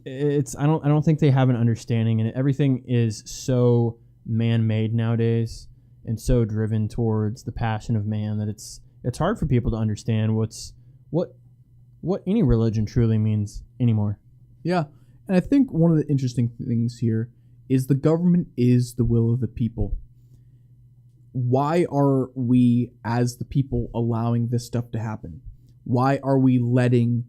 [SPEAKER 3] I don't think they have an understanding, and everything is so man-made nowadays and so driven towards the passion of man that it's hard for people to understand what any religion truly means anymore.
[SPEAKER 4] Yeah. And I think one of the interesting things here is the government is the will of the people. Why are we, as the people, allowing this stuff to happen? Why are we letting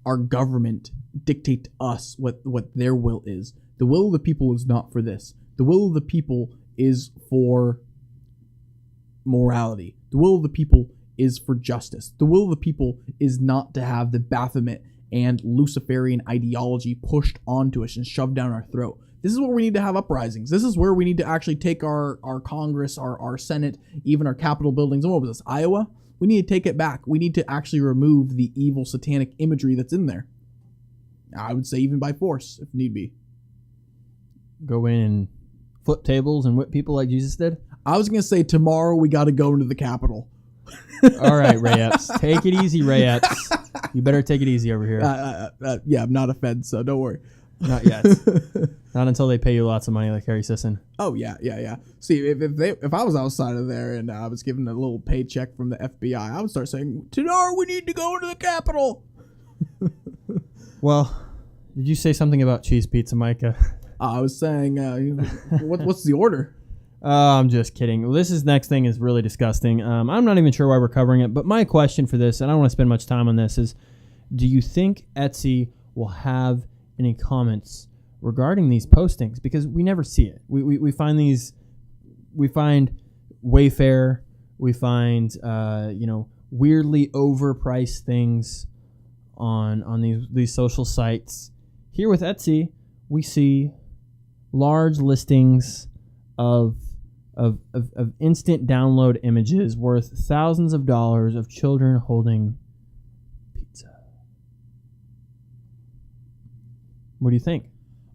[SPEAKER 4] our government dictate to us what their will is? The will of the people is not for this. The will of the people is for morality. The will of the people is for justice. The will of the people is not to have the Baphomet and Luciferian ideology pushed onto us and shoved down our throat. This is where we need to have uprisings. This is where we need to actually take our Congress, our Senate, even our Capitol buildings. And what was this, Iowa? We need to take it back. We need to actually remove the evil satanic imagery that's in there. I would say even by force, if need be.
[SPEAKER 3] Go in and flip tables and whip people like Jesus did?
[SPEAKER 4] I was going to say tomorrow we got to go into the Capitol.
[SPEAKER 3] All right, Ray Epps. Take it easy, Ray Epps. You better take it easy over here.
[SPEAKER 4] Yeah, I'm not a Fed, so don't worry.
[SPEAKER 3] Not yet. Not until they pay you lots of money like Harry Sisson.
[SPEAKER 4] Oh, yeah. See, if I was outside of there and I was given a little paycheck from the FBI, I would start saying, tomorrow we need to go into the Capitol.
[SPEAKER 3] Well, did you say something about cheese pizza, Micah?
[SPEAKER 4] I was saying, what's the order?
[SPEAKER 3] I'm just kidding. Well, next thing is really disgusting. I'm not even sure why we're covering it, but my question for this, and I don't want to spend much time on this, is do you think Etsy will have any comments regarding these postings? Because we never see it. We find these, we find Wayfair, we find weirdly overpriced things on these social sites. Here with Etsy, we see large listings of instant download images worth thousands of dollars of children holding pizza. What do you think?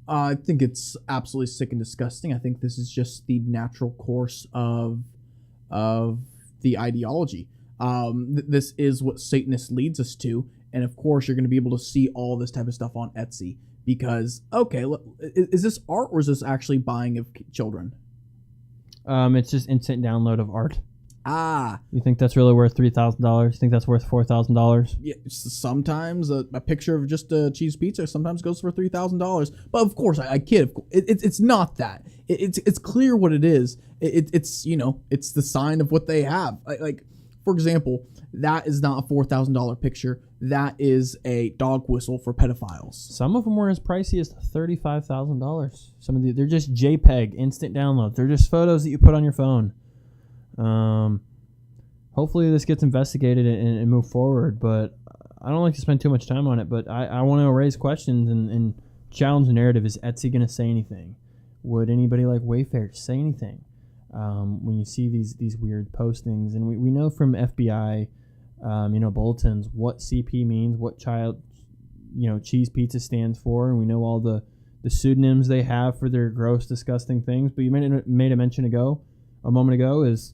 [SPEAKER 4] I think it's absolutely sick and disgusting. I think this is just the natural course of the ideology. This is what Satanist leads us to, and of course you're going to be able to see all this type of stuff on Etsy because, okay, is this art or is this actually buying of children?
[SPEAKER 3] It's just instant download of art.
[SPEAKER 4] You
[SPEAKER 3] think that's really worth $3,000? You think that's worth $4,000?
[SPEAKER 4] Yeah, sometimes a picture of just a cheese pizza sometimes goes for $3,000. But of course, I kid. It's not that. It's clear what it is. It's the sign of what they have. Like for example, that is not a $4,000 picture. That is a dog whistle for pedophiles.
[SPEAKER 3] Some of them were as pricey as $35,000. They're just JPEG instant downloads. They're just photos that you put on your phone. Hopefully this gets investigated and move forward, but I don't like to spend too much time on it, but I want to raise questions and challenge the narrative. Is Etsy going to say anything? Would anybody like Wayfair say anything? When you see these weird postings, and we know from FBI, bulletins, what CP means, what child, cheese pizza stands for, and we know all the pseudonyms they have for their gross, disgusting things. But you made a mention a moment ago, is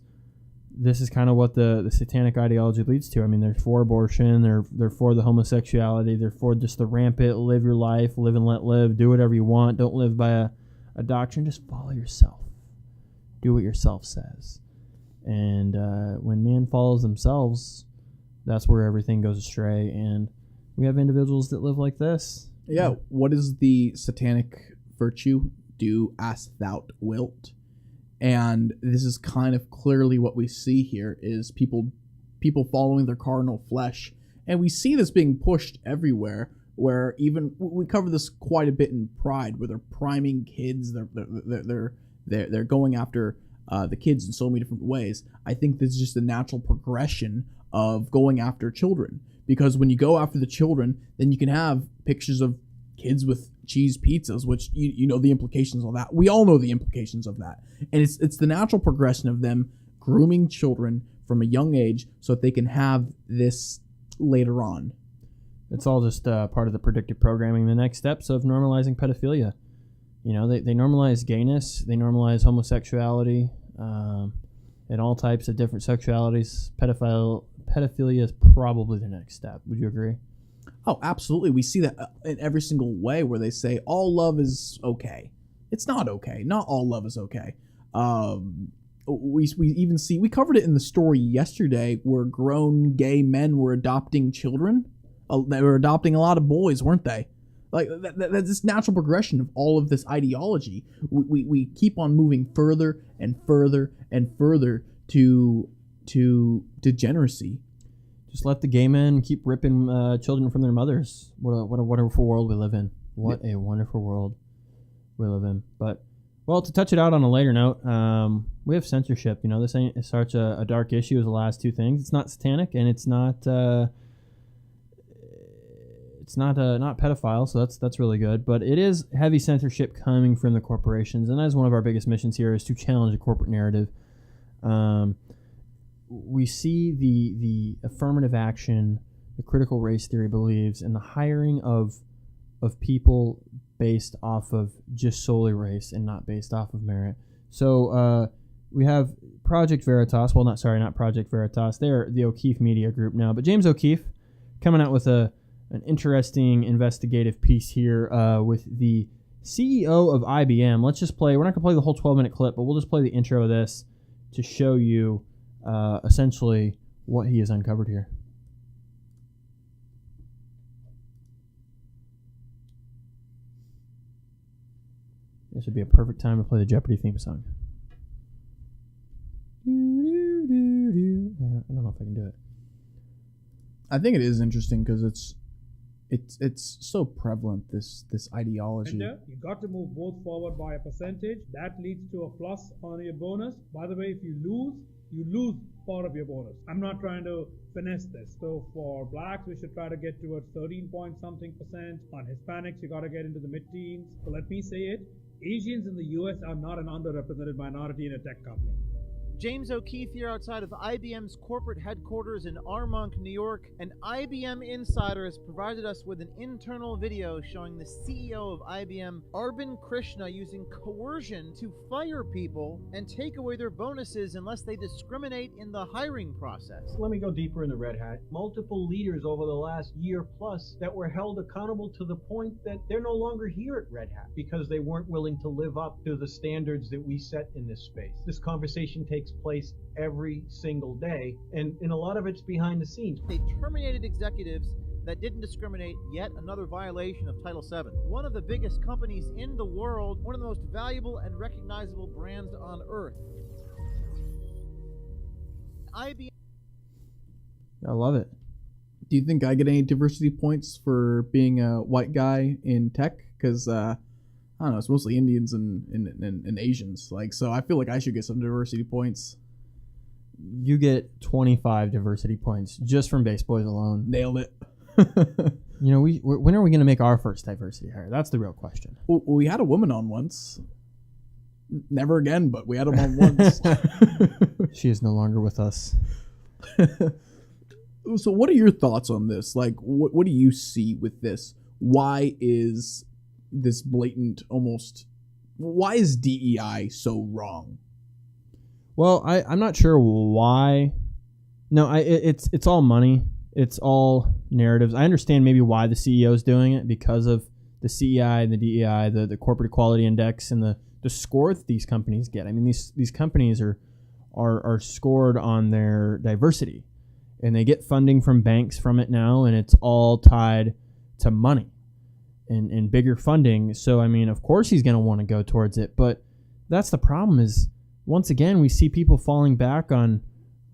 [SPEAKER 3] this is kind of what the satanic ideology leads to. I mean, they're for abortion, they're for the homosexuality, they're for just the rampant live your life, live and let live, do whatever you want, don't live by a doctrine, just follow yourself. Do what yourself says. And when man follows themselves, that's where everything goes astray. And we have individuals that live like this.
[SPEAKER 4] Yeah. What is the satanic virtue? Do as thou wilt. And this is kind of clearly what we see here is people following their carnal flesh. And we see this being pushed everywhere, where even we cover this quite a bit in Pride, where they're priming kids, they're going after the kids in so many different ways. I think this is just a natural progression of going after children, because when you go after the children, then you can have pictures of kids with cheese pizzas, which you know the implications of that. We all know the implications of that, and it's the natural progression of them grooming children from a young age so that they can have this later on.
[SPEAKER 3] It's all just part of the predictive programming. The next steps of normalizing pedophilia. They normalize gayness, they normalize homosexuality, and all types of different sexualities. Pedophilia is probably the next step. Would you agree?
[SPEAKER 4] Oh, absolutely. We see that in every single way, where they say all love is okay. It's not okay. Not all love is okay. We even see, we covered it in the story yesterday, where grown gay men were adopting children. They were adopting a lot of boys, weren't they? Like that's this natural progression of all of this ideology. We keep on moving further and further and further to degeneracy.
[SPEAKER 3] Just let the gay men keep ripping children from their mothers. What a wonderful world we live in. What a wonderful world we live in. But, well, to touch it out on a later note, we have censorship. You know, this ain't such a dark issue as the last two things. It's not satanic, and it's not pedophile, so that's really good. But it is heavy censorship coming from the corporations, and that is one of our biggest missions here, is to challenge the corporate narrative. We see the affirmative action, the critical race theory believes, and the hiring of people based off of just solely race and not based off of merit. So we have Project Veritas. Well, not Project Veritas. They're the O'Keefe Media Group now. But James O'Keefe coming out with an interesting investigative piece here with the CEO of IBM. Let's just play. We're not going to play the whole 12-minute clip, but we'll just play the intro of this to show you essentially what he has uncovered here. This would be a perfect time to play the Jeopardy theme song. I don't know if I can do it.
[SPEAKER 4] I think it is interesting because it's so prevalent, this ideology.
[SPEAKER 6] You got to move both forward by a percentage. That leads to a plus on your bonus. By the way, if you lose part of your bonus. I'm not trying to finesse this. So for blacks, we should try to get towards 13-point-something%. On Hispanics, you got to get into the mid-teens. So let me say it. Asians in the U.S. are not an underrepresented minority in a tech company.
[SPEAKER 7] James O'Keefe here outside of IBM's corporate headquarters in Armonk, New York. An IBM insider has provided us with an internal video showing the CEO of IBM, Arvind Krishna, using coercion to fire people and take away their bonuses unless they discriminate in the hiring process.
[SPEAKER 8] Let me go deeper in the Red Hat. Multiple leaders over the last year plus that were held accountable to the point that they're no longer here at Red Hat because they weren't willing to live up to the standards that we set in this space. This conversation takes place every single day, and a lot of it's behind the scenes.
[SPEAKER 7] They terminated executives that didn't discriminate, yet another violation of Title VII. One of the biggest companies in the world, one of the most valuable and recognizable brands on earth. IBM.
[SPEAKER 3] I love it.
[SPEAKER 4] Do you think I get any diversity points for being a white guy in tech? Because I don't know, it's mostly Indians and Asians. Like, so I feel like I should get some diversity points.
[SPEAKER 3] You get 25 diversity points just from Base Boys alone.
[SPEAKER 4] Nailed it.
[SPEAKER 3] You know, when are we going to make our first diversity hire? That's the real question.
[SPEAKER 4] Well, we had a woman on once. Never again, but we had them on once.
[SPEAKER 3] She is no longer with us.
[SPEAKER 4] So what are your thoughts on this? Like, what do you see with this? Why is this blatant why is DEI so wrong?
[SPEAKER 3] Well, I'm not sure why. No, it's all money. It's all narratives. I understand maybe why the CEO is doing it, because of the CEI and the DEI, the Corporate Equality Index, and the score that these companies get. I mean, these companies are scored on their diversity, and they get funding from banks from it now, and it's all tied to money and bigger funding. So, I mean, of course he's going to want to go towards it, but that's the problem is, once again, we see people falling back on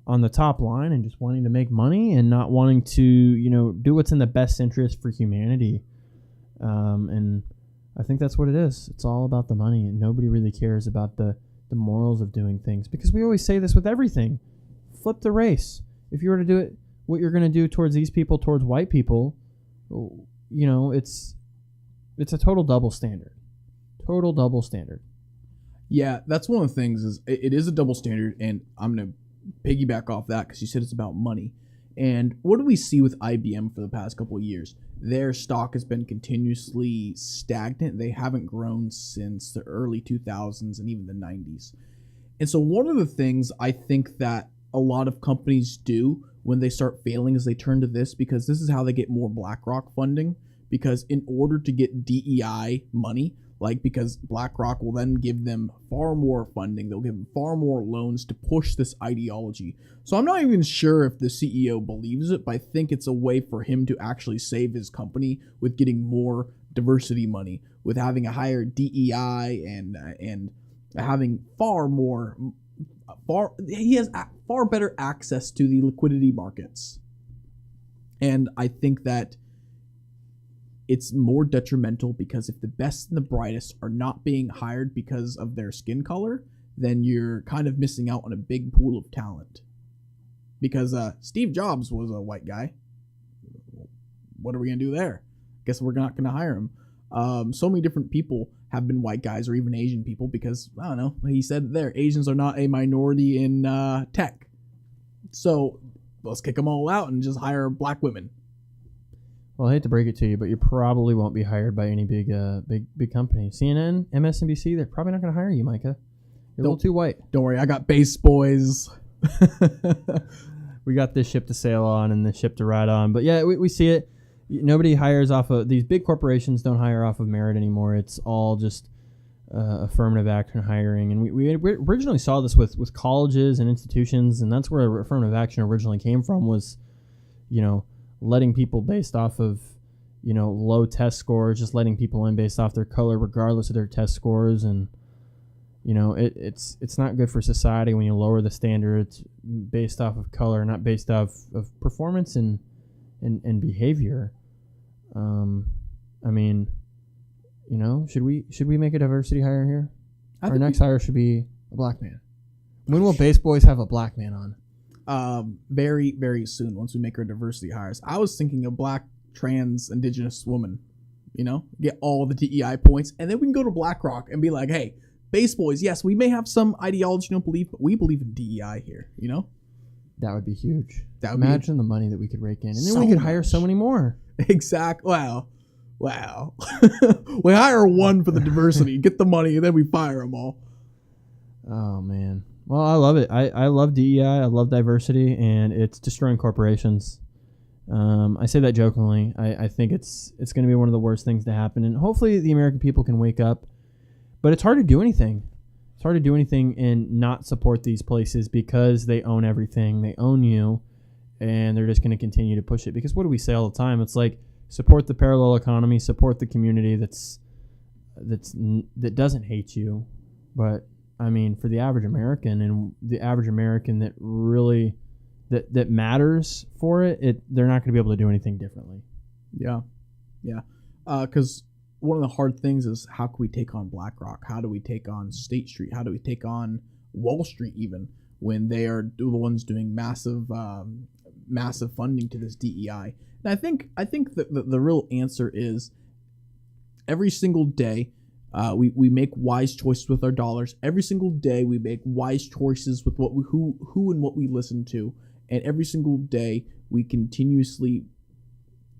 [SPEAKER 3] the top line and just wanting to make money and not wanting to, you know, do what's in the best interest for humanity. And I think that's what it is. It's all about the money, and nobody really cares about the morals of doing things, because we always say this with everything. Flip the race. If you were to do it, what you're going to do towards these people, towards white people, you know, it's a total double standard. Total double standard.
[SPEAKER 4] Yeah, that's one of the things is it is a double standard, and I'm going to piggyback off that because you said it's about money. And what do we see with IBM for the past couple of years? Their stock has been continuously stagnant. They haven't grown since the early 2000s and even the 90s. And so one of the things I think that a lot of companies do when they start failing is they turn to this, because this is how they get more BlackRock funding. Because in order to get DEI money, because BlackRock will then give them far more funding, they'll give them far more loans to push this ideology. So I'm not even sure if the CEO believes it, but I think it's a way for him to actually save his company with getting more diversity money, with having a higher DEI and having he has far better access to the liquidity markets. And I think that it's more detrimental because if the best and the brightest are not being hired because of their skin color, then you're kind of missing out on a big pool of talent. Because Steve Jobs was a white guy. What are we going to do there? Guess we're not going to hire him. So many different people have been white guys or even Asian people because, I don't know, he said there, Asians are not a minority in tech. So let's kick them all out and just hire black women.
[SPEAKER 3] Well, I hate to break it to you, but you probably won't be hired by any big company. CNN, MSNBC, they're probably not going to hire you, Micah. You're a little too white.
[SPEAKER 4] Don't worry, I got base boys.
[SPEAKER 3] We got this ship to sail on and this ship to ride on. But yeah, we see it. Nobody hires off of these big corporations. Don't hire off of merit anymore. It's all just affirmative action hiring. And we originally saw this with colleges and institutions, and that's where affirmative action originally came from. Was letting people based off of low test scores, just letting people in based off their color, regardless of their test scores. And it's not good for society when you lower the standards based off of color, not based off of performance and behavior. I mean, should we make a diversity hire here? Our next hire should be a black man. When will Base Boys have a black man on?
[SPEAKER 4] Very, very soon, once we make our diversity hires. I was thinking a black, trans, indigenous woman, get all the DEI points, and then we can go to BlackRock and be like, hey, Base Boys, yes, we may have some ideology you don't believe, but we believe in DEI here,
[SPEAKER 3] That would be huge.
[SPEAKER 4] Imagine
[SPEAKER 3] the money that we could rake in. And then we could hire so many more.
[SPEAKER 4] Exactly. Wow. We hire one for the diversity, get the money, and then we fire them all.
[SPEAKER 3] Oh, man. Well, I love it. I love DEI. I love diversity, and it's destroying corporations. I say that jokingly. I think it's going to be one of the worst things to happen, and hopefully the American people can wake up. But it's hard to do anything. It's hard to do anything and not support these places because they own everything. They own you, and they're just going to continue to push it. Because what do we say all the time? It's like, support the parallel economy, support the community that doesn't hate you. But I mean, for the average American, and the average American that really that matters for it, they're not going to be able to do anything differently.
[SPEAKER 4] Yeah. Because one of the hard things is, how can we take on BlackRock? How do we take on State Street? How do we take on Wall Street even, when they are the ones doing massive funding to this DEI? And I think that the real answer is, every single day we make wise choices with our dollars. Every single day we make wise choices with who and what we listen to. And every single day we continuously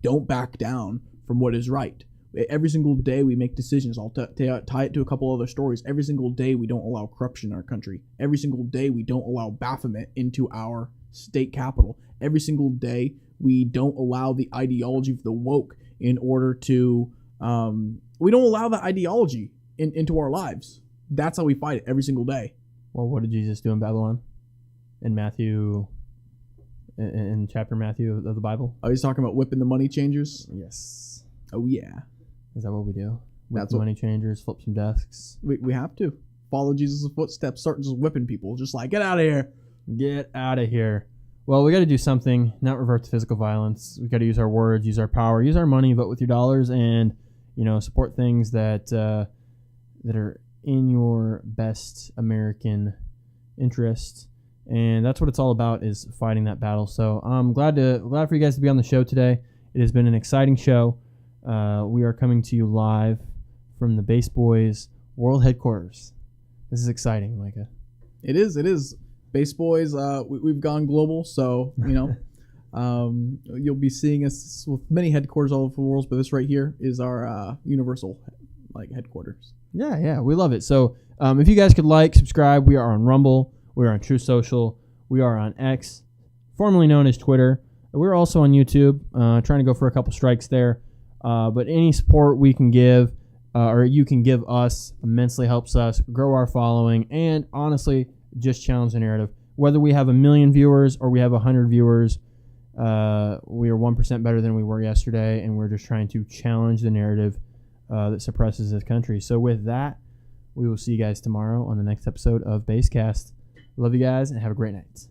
[SPEAKER 4] don't back down from what is right. Every single day we make decisions. I'll tie it to a couple other stories. Every single day we don't allow corruption in our country. Every single day we don't allow Baphomet into our state capital. Every single day we don't allow the ideology of the woke in order to... we don't allow that ideology into our lives. That's how we fight it every single day.
[SPEAKER 3] Well, what did Jesus do in Babylon? In Matthew... In chapter Matthew of the Bible?
[SPEAKER 4] Oh, he's talking about whipping the money changers?
[SPEAKER 3] Yes.
[SPEAKER 4] Oh, yeah.
[SPEAKER 3] Is that what we do? Whip the money changers, flip some desks? We
[SPEAKER 4] have to. Follow Jesus' footsteps, start just whipping people. Just like, get out of here.
[SPEAKER 3] Get out of here. Well, we got to do something, not revert to physical violence. We got to use our words, use our power, use our money, vote with your dollars, and, support things that are in your best American interest. And that's what it's all about, is fighting that battle. So I'm glad for you guys to be on the show today. It has been an exciting show. We are coming to you live from the Base Boys World Headquarters. This is exciting, Micah.
[SPEAKER 4] It is. Base Boys, we've gone global, so, you'll be seeing us with many headquarters all over the world, but this right here is our universal headquarters.
[SPEAKER 3] Yeah, we love it. So if you guys could subscribe, we are on Rumble. We are on True Social. We are on X, formerly known as Twitter. We're also on YouTube, trying to go for a couple strikes there. But any support we can give, or you can give us, immensely helps us grow our following and honestly just challenge the narrative. Whether we have 1 million viewers or we have 100 viewers, we are 1% better than we were yesterday, and we're just trying to challenge the narrative that suppresses this country. So with that, we will see you guys tomorrow on the next episode of BasedCast. Love you guys and have a great night.